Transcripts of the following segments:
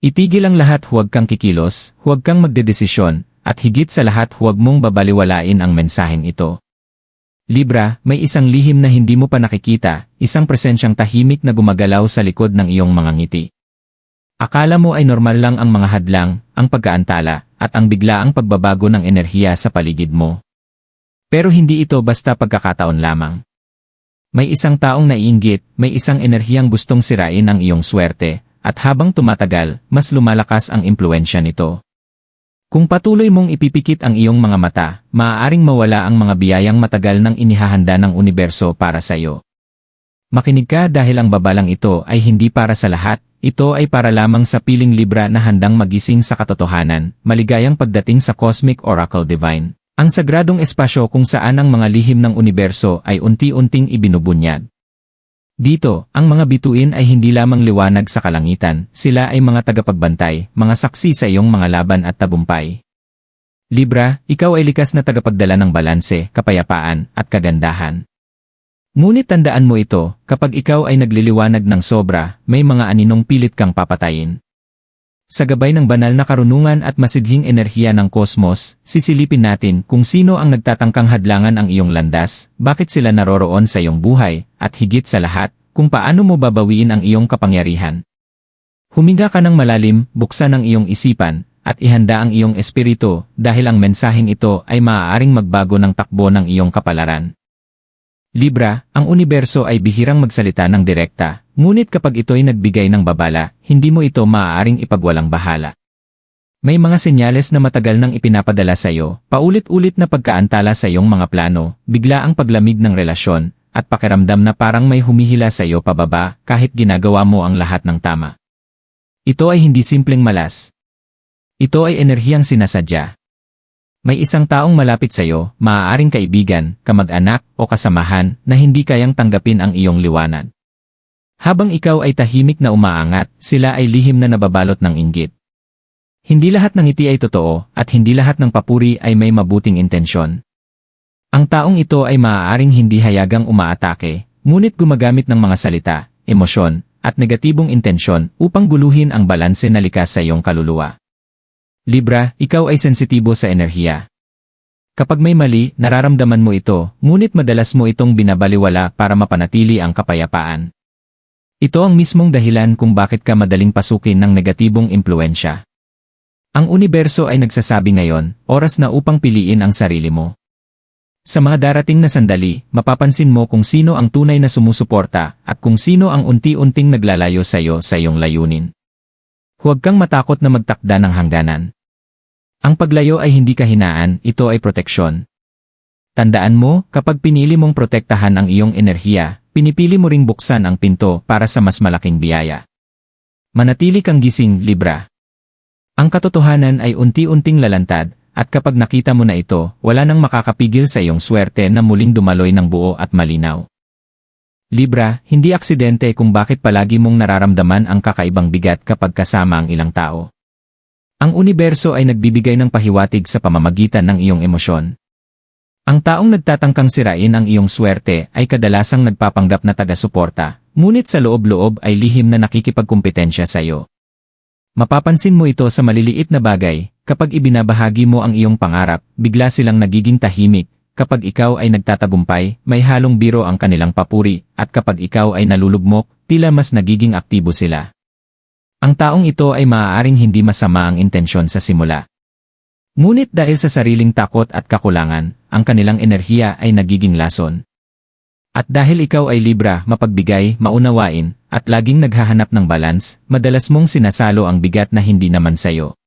Itigil ang lahat, huwag kang kikilos, huwag kang magdedesisyon, at higit sa lahat huwag mong babaliwalain ang mensaheng ito. Libra, may isang lihim na hindi mo pa nakikita, isang presensyang tahimik na gumagalaw sa likod ng iyong mga ngiti. Akala mo ay normal lang ang mga hadlang, ang pagkaantala, at ang biglaang pagbabago ng enerhiya sa paligid mo. Pero hindi ito basta pagkakataon lamang. May isang taong naiinggit, may isang enerhiyang gustong sirain ang iyong swerte, at habang tumatagal, mas lumalakas ang impluwensya nito. Kung patuloy mong ipipikit ang iyong mga mata, maaaring mawala ang mga biyayang matagal nang inihahanda ng universo para sa iyo. Makinig ka dahil ang babalang ito ay hindi para sa lahat, ito ay para lamang sa piling Libra na handang magising sa katotohanan, maligayang pagdating sa Cosmic Oracle Divine, ang sagradong espasyo kung saan ang mga lihim ng universo ay unti-unting ibinubunyag. Dito, ang mga bituin ay hindi lamang liwanag sa kalangitan, sila ay mga tagapagbantay, mga saksi sa iyong mga laban at tagumpay. Libra, ikaw ay likas na tagapagdala ng balanse, kapayapaan, at kagandahan. Ngunit tandaan mo ito, kapag ikaw ay nagliliwanag ng sobra, may mga aninong pilit kang papatayin. Sa gabay ng banal na karunungan at masidhing enerhiya ng kosmos, sisilipin natin kung sino ang nagtatangkang hadlangan ang iyong landas, bakit sila naroroon sa iyong buhay, at higit sa lahat, kung paano mo babawiin ang iyong kapangyarihan. Huminga ka ng malalim, buksan ang iyong isipan, at ihanda ang iyong espiritu, dahil ang mensaheng ito ay maaaring magbago ng takbo ng iyong kapalaran. Libra, ang universo ay bihirang magsalita ng direkta, ngunit kapag ito'y nagbigay ng babala, hindi mo ito maaaring ipagwalang bahala. May mga senyales na matagal nang ipinapadala sa iyo, paulit-ulit na pagkaantala sa iyong mga plano, bigla ang paglamig ng relasyon, at pakiramdam na parang may humihila sa iyo pababa kahit ginagawa mo ang lahat ng tama. Ito ay hindi simpleng malas. Ito ay enerhiyang sinasadya. May isang taong malapit sa iyo, maaaring kaibigan, kamag-anak, o kasamahan, na hindi kayang tanggapin ang iyong liwanag. Habang ikaw ay tahimik na umaangat, sila ay lihim na nababalot ng inggit. Hindi lahat ng ngiti ay totoo, at hindi lahat ng papuri ay may mabuting intensyon. Ang taong ito ay maaaring hindi hayagang umaatake, ngunit gumagamit ng mga salita, emosyon, at negatibong intensyon upang guluhin ang balanse na likas sa iyong kaluluwa. Libra, ikaw ay sensitibo sa enerhiya. Kapag may mali, nararamdaman mo ito, ngunit madalas mo itong binabaliwala para mapanatili ang kapayapaan. Ito ang mismong dahilan kung bakit ka madaling pasukin ng negatibong impluensya. Ang universo ay nagsasabi ngayon, oras na upang piliin ang sarili mo. Sa mga darating na sandali, mapapansin mo kung sino ang tunay na sumusuporta at kung sino ang unti-unting naglalayo sa iyo sa iyong layunin. Huwag kang matakot na magtakda ng hangganan. Ang paglayo ay hindi kahinaan, ito ay proteksyon. Tandaan mo, kapag pinili mong protektahan ang iyong enerhiya, pinipili mo ring buksan ang pinto para sa mas malaking biyaya. Manatili kang gising, Libra. Ang katotohanan ay unti-unting lalantad, at kapag nakita mo na ito, wala nang makakapigil sa iyong swerte na muling dumaloy ng buo at malinaw. Libra, hindi aksidente kung bakit palagi mong nararamdaman ang kakaibang bigat kapag kasama ang ilang tao. Ang universo ay nagbibigay ng pahiwatig sa pamamagitan ng iyong emosyon. Ang taong nagtatangkang sirain ang iyong swerte ay kadalasang nagpapanggap na taga-suporta, ngunit sa loob-loob ay lihim na nakikipagkumpetensya sa iyo. Mapapansin mo ito sa maliliit na bagay, kapag ibinabahagi mo ang iyong pangarap, bigla silang nagiging tahimik. Kapag ikaw ay nagtatagumpay, may halong biro ang kanilang papuri, at kapag ikaw ay nalulugmok, tila mas nagiging aktibo sila. Ang taong ito ay maaaring hindi masama ang intensyon sa simula. Ngunit dahil sa sariling takot at kakulangan, ang kanilang enerhiya ay nagiging lason. At dahil ikaw ay Libra, mapagbigay, maunawain, at laging naghahanap ng balance, madalas mong sinasalo ang bigat na hindi naman sayo.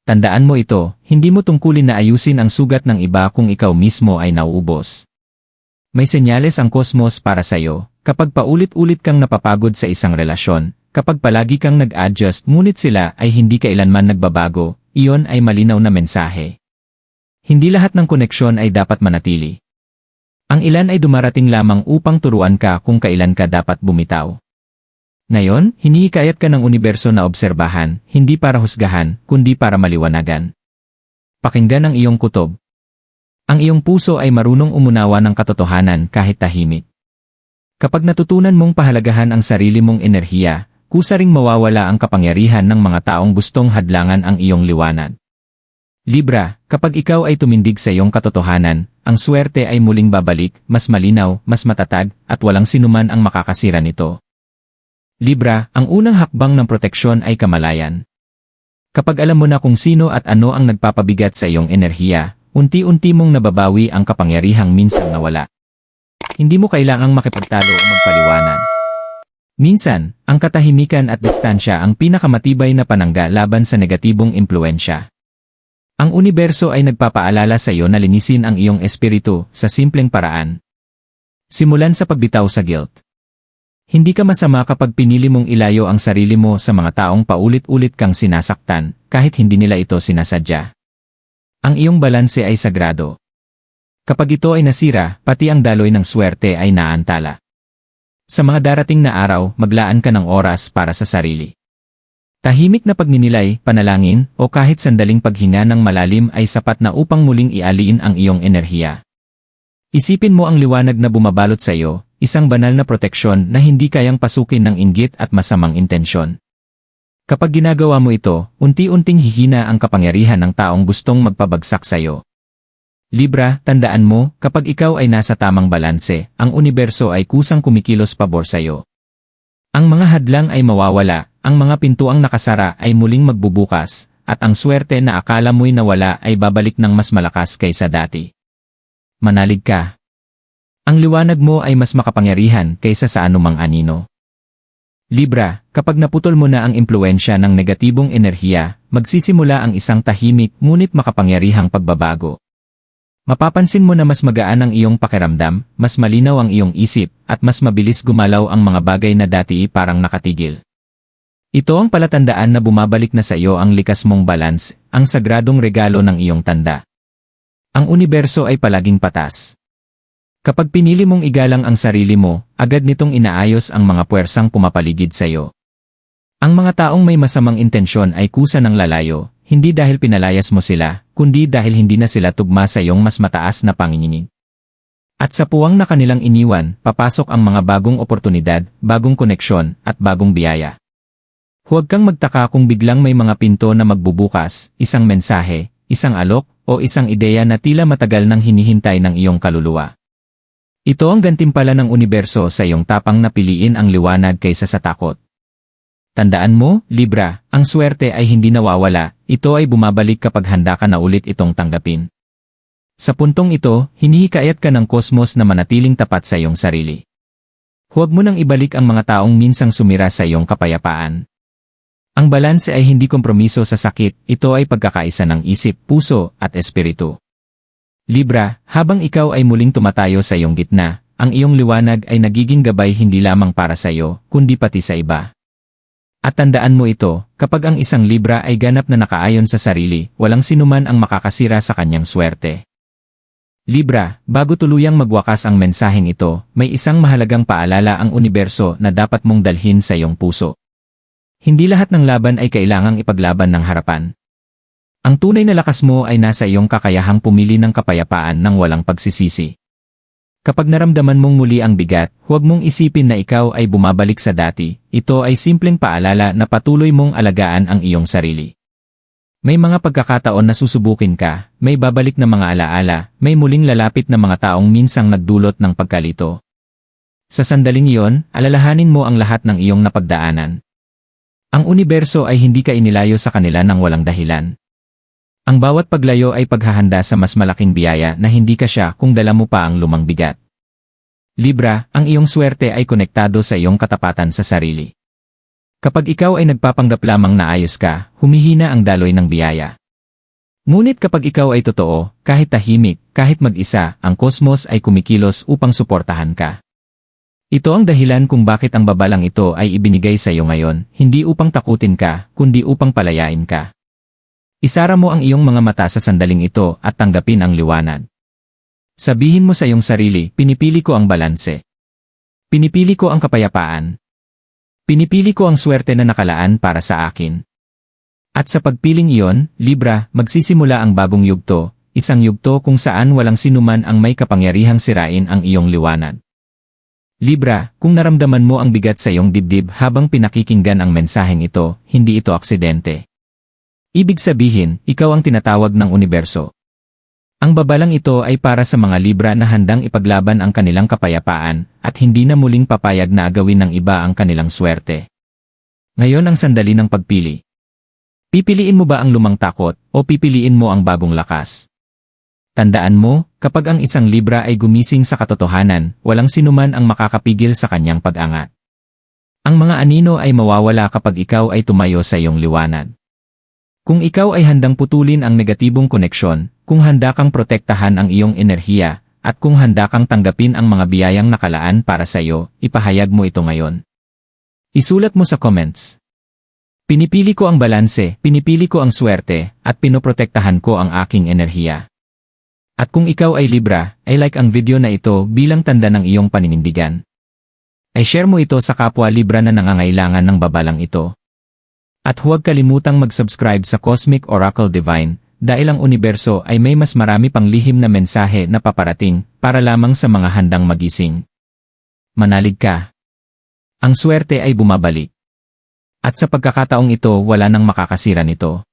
Tandaan mo ito, hindi mo tungkulin na ayusin ang sugat ng iba kung ikaw mismo ay nauubos. May senyales ang kosmos para sa iyo, kapag paulit-ulit kang napapagod sa isang relasyon, kapag palagi kang nag-adjust ngunit sila ay hindi kailanman nagbabago, iyon ay malinaw na mensahe. Hindi lahat ng koneksyon ay dapat manatili. Ang ilan ay dumarating lamang upang turuan ka kung kailan ka dapat bumitaw. Ngayon, hinihikayat ka ng universo na obserbahan, hindi para husgahan, kundi para maliwanagan. Pakinggan ang iyong kutob. Ang iyong puso ay marunong umunawa ng katotohanan kahit tahimik. Kapag natutunan mong pahalagahan ang sarili mong enerhiya, kusa ring mawawala ang kapangyarihan ng mga taong gustong hadlangan ang iyong liwanag. Libra, kapag ikaw ay tumindig sa iyong katotohanan, ang swerte ay muling babalik, mas malinaw, mas matatag, at walang sinuman ang makakasira nito. Libra, ang unang hakbang ng proteksyon ay kamalayan. Kapag alam mo na kung sino at ano ang nagpapabigat sa iyong enerhiya, unti-unti mong nababawi ang kapangyarihang minsan nawala. Hindi mo kailangang makipagtalo o magpaliwanag. Minsan, ang katahimikan at distansya ang pinakamatibay na panangga laban sa negatibong impluensya. Ang universo ay nagpapaalala sa iyo na linisin ang iyong espiritu sa simpleng paraan. Simulan sa pagbitaw sa guilt. Hindi ka masama kapag pinili mong ilayo ang sarili mo sa mga taong paulit-ulit kang sinasaktan, kahit hindi nila ito sinasadya. Ang iyong balanse ay sagrado. Kapag ito ay nasira, pati ang daloy ng swerte ay naantala. Sa mga darating na araw, maglaan ka ng oras para sa sarili. Tahimik na pagninilay, panalangin, o kahit sandaling paghinga ng malalim ay sapat na upang muling ialiin ang iyong enerhiya. Isipin mo ang liwanag na bumabalot sa iyo, isang banal na proteksyon na hindi kayang pasukin ng inggit at masamang intensyon. Kapag ginagawa mo ito, unti-unting hihina ang kapangyarihan ng taong gustong magpabagsak sa iyo. Libra, tandaan mo, kapag ikaw ay nasa tamang balanse, ang universo ay kusang kumikilos pabor sa iyo. Ang mga hadlang ay mawawala, ang mga pintuang nakasara ay muling magbubukas, at ang swerte na akala mo'y nawala ay babalik ng mas malakas kaysa dati. Manalig ka. Ang liwanag mo ay mas makapangyarihan kaysa sa anumang anino. Libra, kapag naputol mo na ang impluensya ng negatibong enerhiya, magsisimula ang isang tahimik ngunit makapangyarihang pagbabago. Mapapansin mo na mas magaan ang iyong pakiramdam, mas malinaw ang iyong isip, at mas mabilis gumalaw ang mga bagay na dati parang nakatigil. Ito ang palatandaan na bumabalik na sa iyo ang likas mong balance, ang sagradong regalo ng iyong tanda. Ang universo ay palaging patas. Kapag pinili mong igalang ang sarili mo, agad nitong inaayos ang mga puwersang pumapaligid sa iyo. Ang mga taong may masamang intensyon ay kusa ng lalayo, hindi dahil pinalayas mo sila, kundi dahil hindi na sila tugma sa iyong mas mataas na panginginig. At sa puwang na kanilang iniwan, papasok ang mga bagong oportunidad, bagong koneksyon, at bagong biyaya. Huwag kang magtaka kung biglang may mga pinto na magbubukas, isang mensahe, isang alok, o isang ideya na tila matagal nang hinihintay ng iyong kaluluwa. Ito ang gantimpala ng universo sa iyong tapang na piliin ang liwanag kaysa sa takot. Tandaan mo, Libra, ang swerte ay hindi nawawala, ito ay bumabalik kapag handa ka na ulit itong tanggapin. Sa puntong ito, hinihikayat ka ng kosmos na manatiling tapat sa iyong sarili. Huwag mo nang ibalik ang mga taong minsang sumira sa iyong kapayapaan. Ang balanse ay hindi kompromiso sa sakit, ito ay pagkakaisa ng isip, puso, at espiritu. Libra, habang ikaw ay muling tumatayo sa iyong gitna, ang iyong liwanag ay nagiging gabay hindi lamang para sa iyo, kundi pati sa iba. At tandaan mo ito, kapag ang isang Libra ay ganap na nakaayon sa sarili, walang sinuman ang makakasira sa kanyang swerte. Libra, bago tuluyang magwakas ang mensaheng ito, may isang mahalagang paalala ang universo na dapat mong dalhin sa iyong puso. Hindi lahat ng laban ay kailangang ipaglaban ng harapan. Ang tunay na lakas mo ay nasa iyong kakayahang pumili ng kapayapaan ng walang pagsisisi. Kapag naramdaman mong muli ang bigat, huwag mong isipin na ikaw ay bumabalik sa dati, ito ay simpleng paalala na patuloy mong alagaan ang iyong sarili. May mga pagkakataon na susubukin ka, may babalik na mga alaala, may muling lalapit na mga taong minsang nagdulot ng pagkalito. Sa sandaling iyon, alalahanin mo ang lahat ng iyong napagdaanan. Ang universo ay hindi ka inilayo sa kanila ng walang dahilan. Ang bawat paglayo ay paghahanda sa mas malaking biyaya na hindi ka siya kung dala mo pa ang lumang bigat. Libra, ang iyong swerte ay konektado sa iyong katapatan sa sarili. Kapag ikaw ay nagpapanggap lamang na ayos ka, humihina ang daloy ng biyaya. Ngunit kapag ikaw ay totoo, kahit tahimik, kahit mag-isa, ang kosmos ay kumikilos upang suportahan ka. Ito ang dahilan kung bakit ang babalang ito ay ibinigay sa iyo ngayon, hindi upang takutin ka, kundi upang palayain ka. Isara mo ang iyong mga mata sa sandaling ito at tanggapin ang liwanag. Sabihin mo sa iyong sarili, pinipili ko ang balanse. Pinipili ko ang kapayapaan. Pinipili ko ang swerte na nakalaan para sa akin. At sa pagpiling iyon, Libra, magsisimula ang bagong yugto, isang yugto kung saan walang sinuman ang may kapangyarihang sirain ang iyong liwanag. Libra, kung naramdaman mo ang bigat sa iyong dibdib habang pinakikinggan ang mensaheng ito, hindi ito aksidente. Ibig sabihin, ikaw ang tinatawag ng universo. Ang babalang ito ay para sa mga Libra na handang ipaglaban ang kanilang kapayapaan at hindi na muling papayag na agawin ng iba ang kanilang swerte. Ngayon ang sandali ng pagpili. Pipiliin mo ba ang lumang takot o pipiliin mo ang bagong lakas? Tandaan mo, kapag ang isang Libra ay gumising sa katotohanan, walang sinuman ang makakapigil sa kanyang pag-angat. Ang mga anino ay mawawala kapag ikaw ay tumayo sa iyong liwanag. Kung ikaw ay handang putulin ang negatibong koneksyon, kung handa kang protektahan ang iyong enerhiya, at kung handa kang tanggapin ang mga biyayang nakalaan para sa iyo, ipahayag mo ito ngayon. Isulat mo sa comments. Pinipili ko ang balanse, pinipili ko ang swerte, at pinoprotektahan ko ang aking enerhiya. At kung ikaw ay Libra, ay like ang video na ito bilang tanda ng iyong paninindigan. Ay share mo ito sa kapwa Libra na nangangailangan ng babalang ito. At huwag kalimutang mag-subscribe sa Cosmic Oracle Divine, dahil ang universo ay may mas marami pang lihim na mensahe na paparating para lamang sa mga handang magising. Manalig ka. Ang swerte ay bumabalik. At sa pagkakataong ito wala nang makakasira nito.